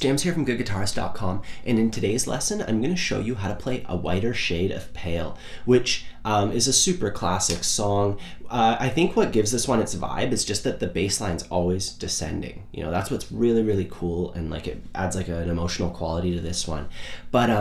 James here from goodguitarist.com, and in today's lesson I'm going to show you how to play A Whiter Shade of Pale, which is a super classic song. I think what gives this one its vibe is just that the bass line's always descending. You know, that's what's really, really cool, and like it adds like an emotional quality to this one. But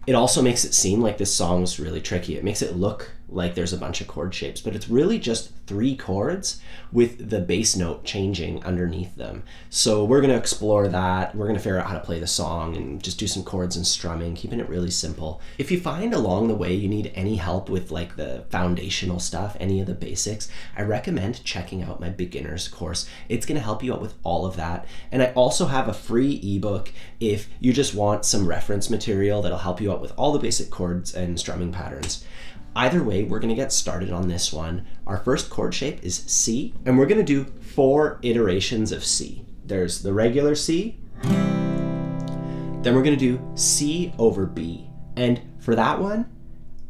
it also makes it seem like this song was really tricky. It makes it look like there's a bunch of chord shapes, but it's really just 3 chords with the bass note changing underneath them. So we're going to explore that. We're going to figure out how to play the song and just do some chords and strumming, keeping it really simple. If you find along the way you need any help with like the foundational stuff, any of the basics, I recommend checking out my beginners course. It's going to help you out with all of that. And I also have a free ebook if you just want some reference material that'll help you out with all the basic chords and strumming patterns. Either way, we're going to get started on this one. Our first chord shape is C, and we're going to do 4 iterations of C. There's the regular C, then we're going to do C over B. And for that one,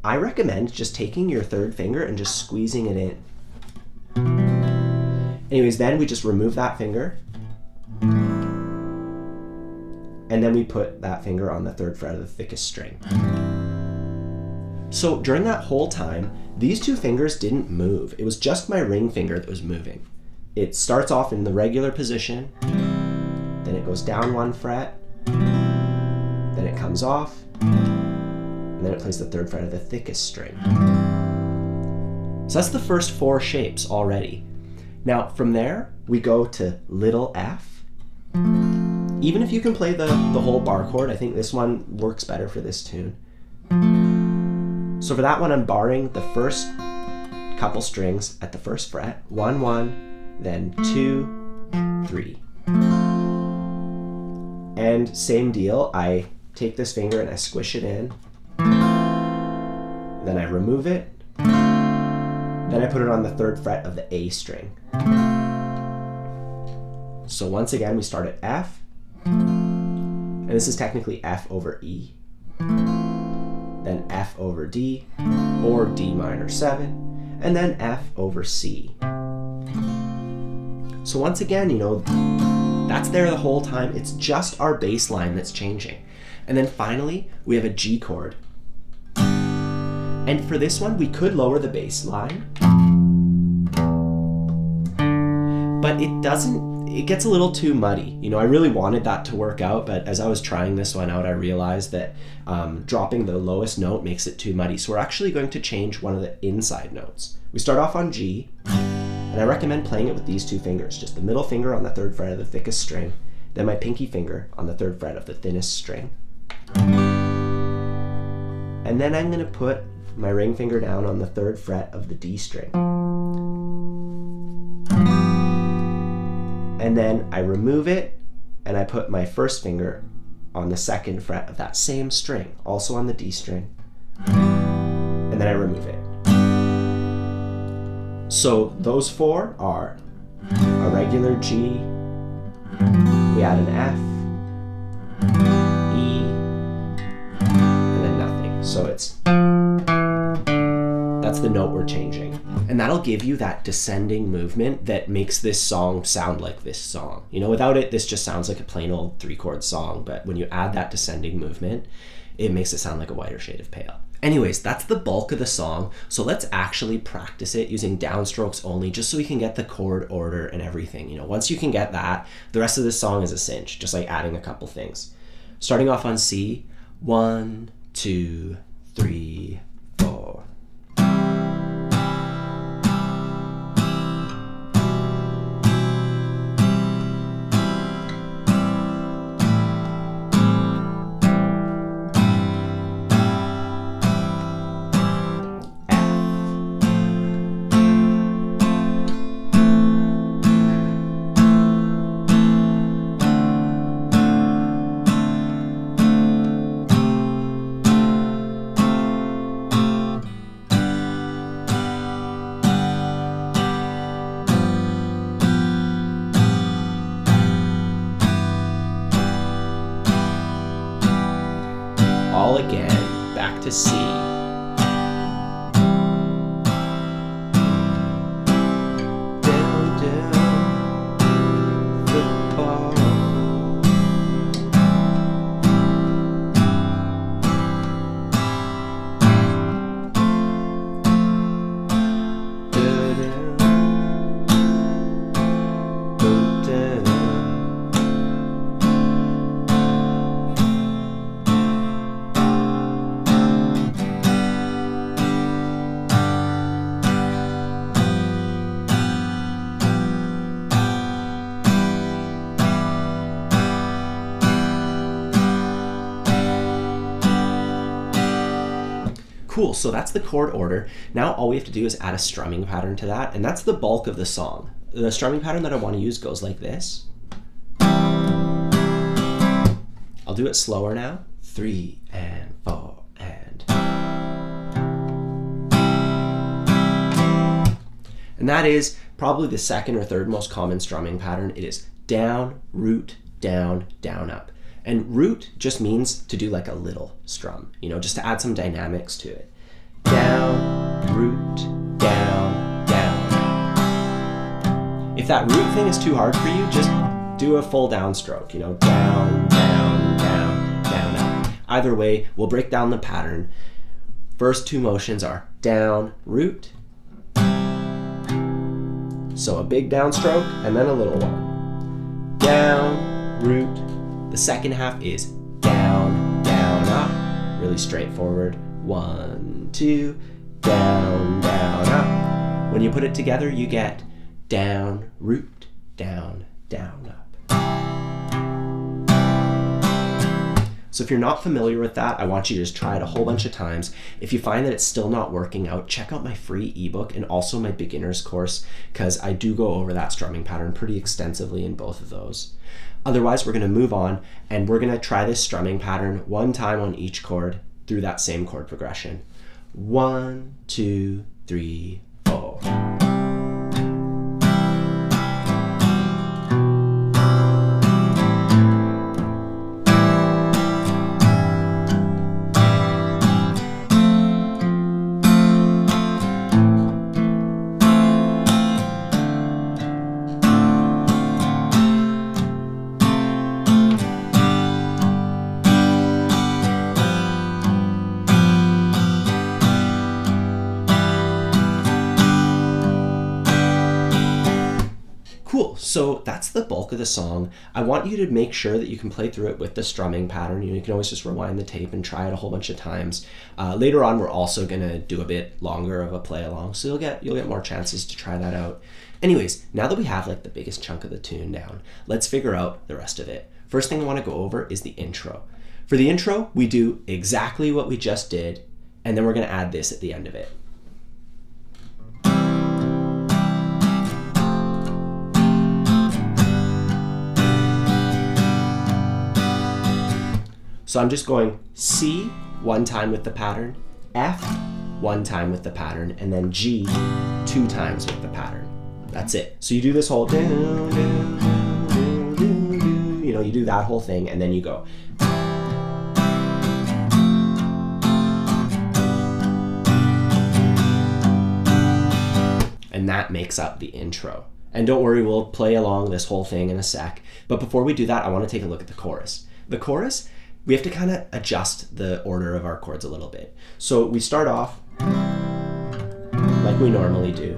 I recommend just taking your 3rd finger and just squeezing it in. Anyways, then we just remove that finger, and then we put that finger on the 3rd fret of the thickest string. So during that whole time, these 2 fingers didn't move. It was just my ring finger that was moving. It starts off in the regular position, then it goes down 1 fret, then it comes off, and then it plays the 3rd fret of the thickest string. So that's the first 4 shapes already. Now from there, we go to little f. Even if you can play the whole bar chord, I think this one works better for this tune. So for that one, I'm barring the first couple strings at the 1st fret, 1, 1, then 2, 3. And same deal, I take this finger and I squish it in, then I remove it, then I put it on the 3rd fret of the A string. So once again, we start at F, and this is technically F over E, then F over D, or D minor 7, and then F over C. So once again, you know, that's there the whole time. It's just our bass line that's changing. And then finally, we have a G chord. And for this one, we could lower the bass line, but it gets a little too muddy. You know, I really wanted that to work out, but as I was trying this one out, I realized that dropping the lowest note makes it too muddy. So we're actually going to change one of the inside notes. We start off on G, and I recommend playing it with these 2 fingers, just the middle finger on the 3rd fret of the thickest string, then my pinky finger on the 3rd fret of the thinnest string. And then I'm going to put my ring finger down on the 3rd fret of the D string. And then I remove it, and I put my 1st finger on the 2nd fret of that same string, also on the D string, and then I remove it. So those 4 are a regular G, we add an F, E, and then nothing. So that's the note we're changing. And that'll give you that descending movement that makes this song sound like this song. You know, without it, this just sounds like a plain old 3-chord song, but when you add that descending movement, it makes it sound like A Whiter Shade of Pale. Anyways, that's the bulk of the song, so let's actually practice it using downstrokes only, just so we can get the chord order and everything. You know, once you can get that, the rest of this song is a cinch, just like adding a couple things. Starting off on C, 1, 2, 3, 4. All again, back to C. Down, down, football. Cool, so that's the chord order. Now all we have to do is add a strumming pattern to that, and that's the bulk of the song. The strumming pattern that I want to use goes like this. I'll do it slower now. 3 and 4 and. And that is probably the second or third most common strumming pattern. It is down, root, down, down, up. And root just means to do like a little strum, you know, just to add some dynamics to it. Down, root, down, down. If that root thing is too hard for you, just do a full downstroke, you know, down, down, down, down, up. Either way, we'll break down the pattern. First two motions are down, root. So a big downstroke and then a little one. Down, root. The second half is down, down, up. Really straightforward. 1, 2, down, down, up. When you put it together, you get down, root, down, down, up. So if you're not familiar with that, I want you to just try it a whole bunch of times. If you find that it's still not working out, check out my free ebook and also my beginner's course, because I do go over that strumming pattern pretty extensively in both of those. Otherwise, we're going to move on and we're going to try this strumming pattern one time on each chord through that same chord progression. 1, 2, 3, 4. Cool, so that's the bulk of the song. I want you to make sure that you can play through it with the strumming pattern. You can always just rewind the tape and try it a whole bunch of times. Later on, we're also gonna do a bit longer of a play along, so you'll get more chances to try that out. Anyways, now that we have like the biggest chunk of the tune down, let's figure out the rest of it. First thing I wanna go over is the intro. For the intro, we do exactly what we just did, and then we're gonna add this at the end of it. So I'm just going C one time with the pattern, F one time with the pattern, and then G 2 times with the pattern. That's it. So you do this whole, you know, you do that whole thing, and then you go. And that makes up the intro. And don't worry, we'll play along this whole thing in a sec. But before we do that, I want to take a look at the chorus. The chorus, we have to kind of adjust the order of our chords a little bit. So we start off like we normally do.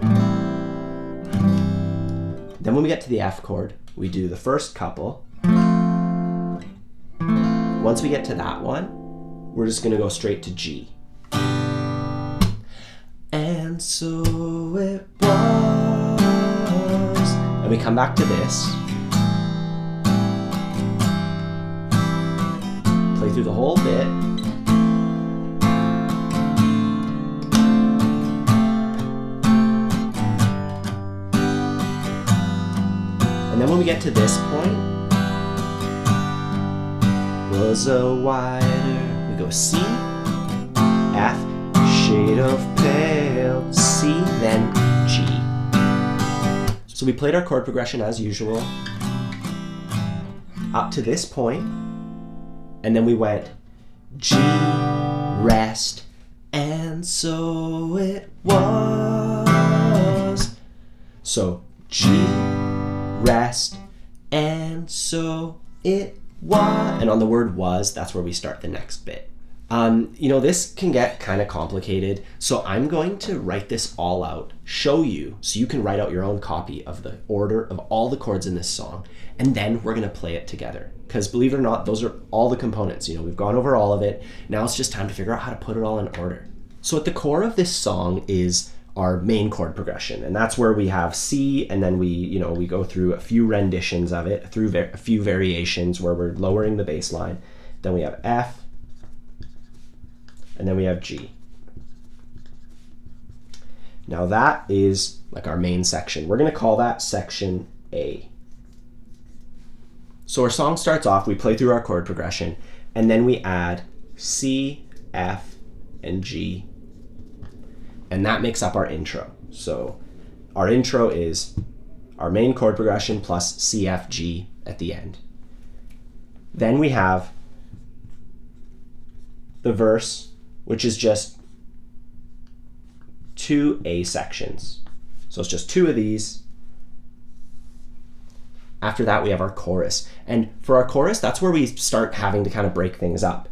Then when we get to the F chord, we do the first couple. Once we get to that one, we're just gonna go straight to G. And so it was. And we come back to this. Play through the whole bit. And then when we get to this point, was a wider, we go C, F, shade of pale, C, then G. So we played our chord progression as usual up to this point, and then we went G, rest, and so it was. So G, rest, and so it was. And on the word was, that's where we start the next bit. You know, this can get kind of complicated, so I'm going to write this all out, show you, so you can write out your own copy of the order of all the chords in this song, and then we're gonna play it together. Because believe it or not, those are all the components. You know, we've gone over all of it. Now it's just time to figure out how to put it all in order. So at the core of this song is our main chord progression, and that's where we have C, and then we go through a few renditions of it, through a few variations where we're lowering the bass line. Then we have F, and then we have G. Now that is like our main section. We're going to call that section A. So our song starts off, we play through our chord progression, and then we add C, F, and G. And that makes up our intro. So our intro is our main chord progression plus C, F, G at the end. Then we have the verse, which is just 2 A sections. So it's just 2 of these. After that, we have our chorus. And for our chorus, that's where we start having to kind of break things up.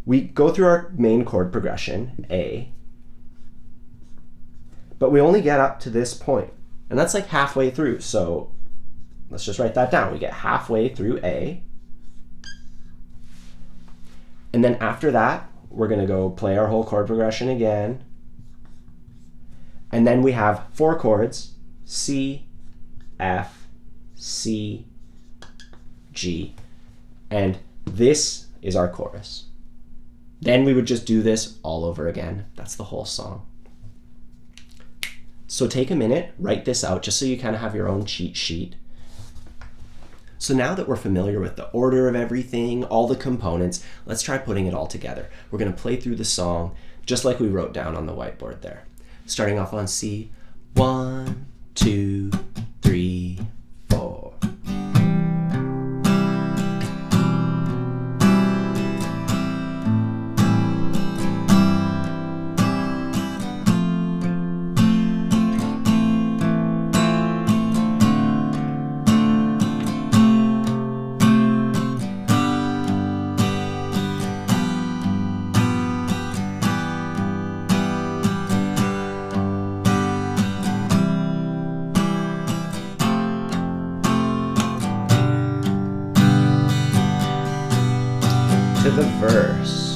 We go through our main chord progression, A, but we only get up to this point. And that's like halfway through. So let's just write that down. We get halfway through A. And then after that, we're going to go play our whole chord progression again. And then we have 4 chords, C, F, C, G. And this is our chorus. Then we would just do this all over again. That's the whole song. So take a minute, write this out just so you kind of have your own cheat sheet. So now that we're familiar with the order of everything, all the components, let's try putting it all together. We're going to play through the song just like we wrote down on the whiteboard there. Starting off on C, 1, 2, 3, 4. To the verse.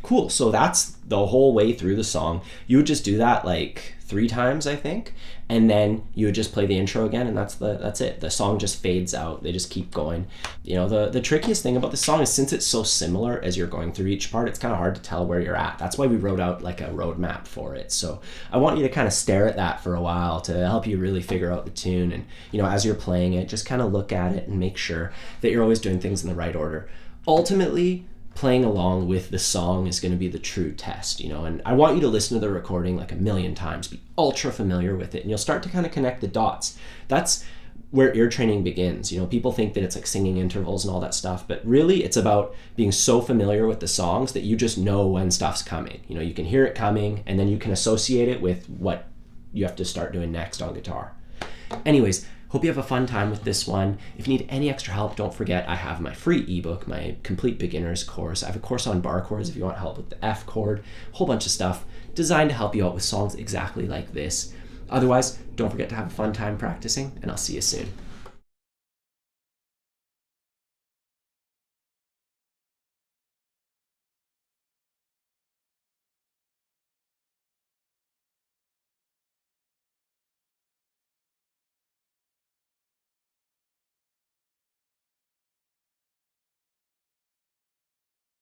Cool, so that's the whole way through the song. You would just do that like 3 times, I think, and then you would just play the intro again, and that's it. The song just fades out. They just keep going. You know, the trickiest thing about this song is since it's so similar as you're going through each part, it's kind of hard to tell where you're at. That's why we wrote out like a roadmap for it. So I want you to kind of stare at that for a while to help you really figure out the tune, and you know, as you're playing it, just kind of look at it and make sure that you're always doing things in the right order. Ultimately, playing along with the song is going to be the true test, you know, and I want you to listen to the recording like 1,000,000 times, be ultra familiar with it, and you'll start to kind of connect the dots. That's where ear training begins. You know, people think that it's like singing intervals and all that stuff, but really it's about being so familiar with the songs that you just know when stuff's coming. You know, you can hear it coming, and then you can associate it with what you have to start doing next on guitar. Anyways, hope you have a fun time with this one. If you need any extra help, don't forget I have my free ebook, my complete beginner's course. I have a course on bar chords if you want help with the F chord, a whole bunch of stuff designed to help you out with songs exactly like this. Otherwise, don't forget to have a fun time practicing, and I'll see you soon.